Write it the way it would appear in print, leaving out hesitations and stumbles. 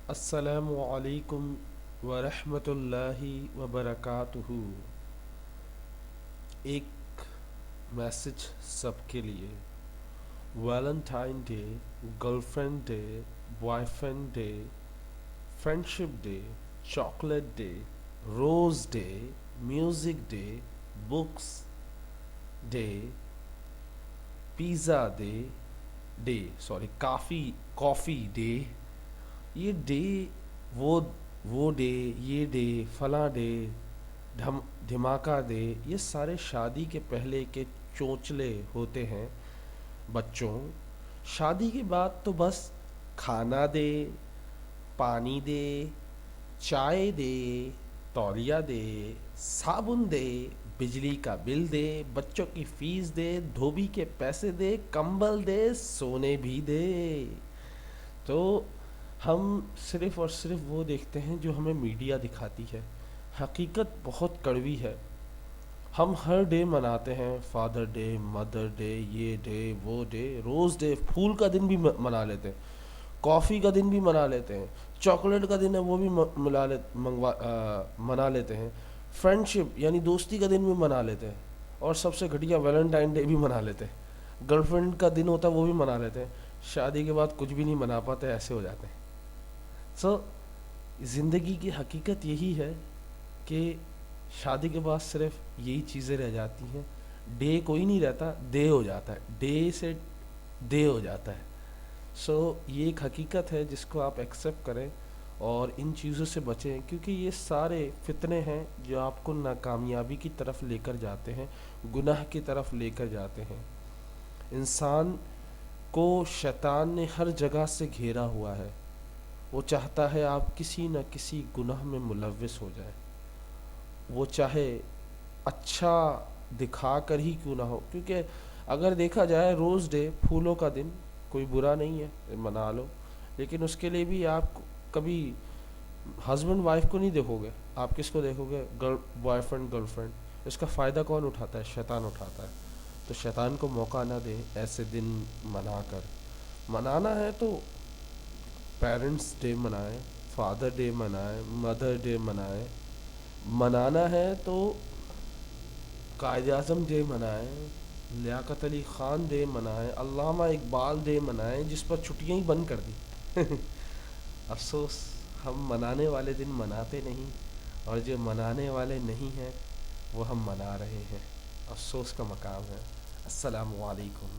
السلام علیکم ورحمۃ اللہ وبرکاتہ۔ ایک میسج سب کے لیے: Valentine day, girlfriend day, boyfriend day, friendship day, chocolate day, rose day, music day, books day, pizza day coffee day, یہ ڈے، وہ ڈے، یہ ڈے، فلاں ڈے، دھماکہ ڈے، یہ سارے شادی کے پہلے کے چونچلے ہوتے ہیں بچوں۔ شادی کے بعد تو بس کھانا دے، پانی دے، چائے دے، تولیہ دے، صابن دے، بجلی کا بل دے، بچوں کی فیس دے، دھوبی کے پیسے دے، کمبل دے، سونے بھی دے۔ تو ہم صرف اور صرف وہ دیکھتے ہیں جو ہمیں میڈیا دکھاتی ہے۔ حقیقت بہت کڑوی ہے۔ ہم ہر ڈے مناتے ہیں، فادر ڈے، مدر ڈے، یہ ڈے، وہ ڈے، روز ڈے، پھول کا دن بھی منا لیتے ہیں، کافی کا دن بھی منا لیتے ہیں، چاکلیٹ کا دن ہے وہ بھی منا لیتے ہیں، فرینڈشپ یعنی دوستی کا دن بھی منا لیتے ہیں، اور سب سے گھٹیا ویلنٹائن ڈے بھی منا لیتے ہیں۔ گرل فرینڈ کا دن ہوتا ہے وہ بھی منا لیتے ہیں۔ شادی کے بعد کچھ بھی نہیں منا پاتے، ایسے ہو جاتے ہیں۔ زندگی کی حقیقت یہی ہے کہ شادی کے بعد صرف یہی چیزیں رہ جاتی ہیں۔ ڈے کوئی نہیں رہتا، ڈے ہو جاتا ہے، ڈے سے ڈے ہو جاتا ہے۔ یہ ایک حقیقت ہے جس کو آپ ایکسیپٹ کریں اور ان چیزوں سے بچیں، کیونکہ یہ سارے فتنے ہیں جو آپ کو ناکامیابی کی طرف لے کر جاتے ہیں، گناہ کی طرف لے کر جاتے ہیں۔ انسان کو شیطان نے ہر جگہ سے گھیرا ہوا ہے۔ وہ چاہتا ہے آپ کسی نہ کسی گناہ میں ملوث ہو جائیں، وہ چاہے اچھا دکھا کر ہی کیوں نہ ہو، کیونکہ اگر دیکھا جائے روز ڈے، پھولوں کا دن، کوئی برا نہیں ہے، منا لو، لیکن اس کے لیے بھی آپ کبھی ہسبینڈ وائف کو نہیں دیکھو گے، آپ کس کو دیکھو گے؟ Boyfriend girlfriend. اس کا فائدہ کون اٹھاتا ہے؟ شیطان اٹھاتا ہے۔ تو شیطان کو موقع نہ دیں ایسے دن منا کر۔ منانا ہے تو پیرنٹس ڈے منائیں، فادر ڈے منائیں، مدر ڈے منائیں۔ منانا ہے تو قائد اعظم ڈے منائیں، لیاقت علی خان ڈے منائیں، علامہ اقبال ڈے منائیں، جس پر چھٹیاں ہی بند کر دی۔ افسوس، ہم منانے والے دن مناتے نہیں، اور جو منانے والے نہیں ہیں وہ ہم منا رہے ہیں۔ افسوس کا مقام ہے۔ السلام علیکم۔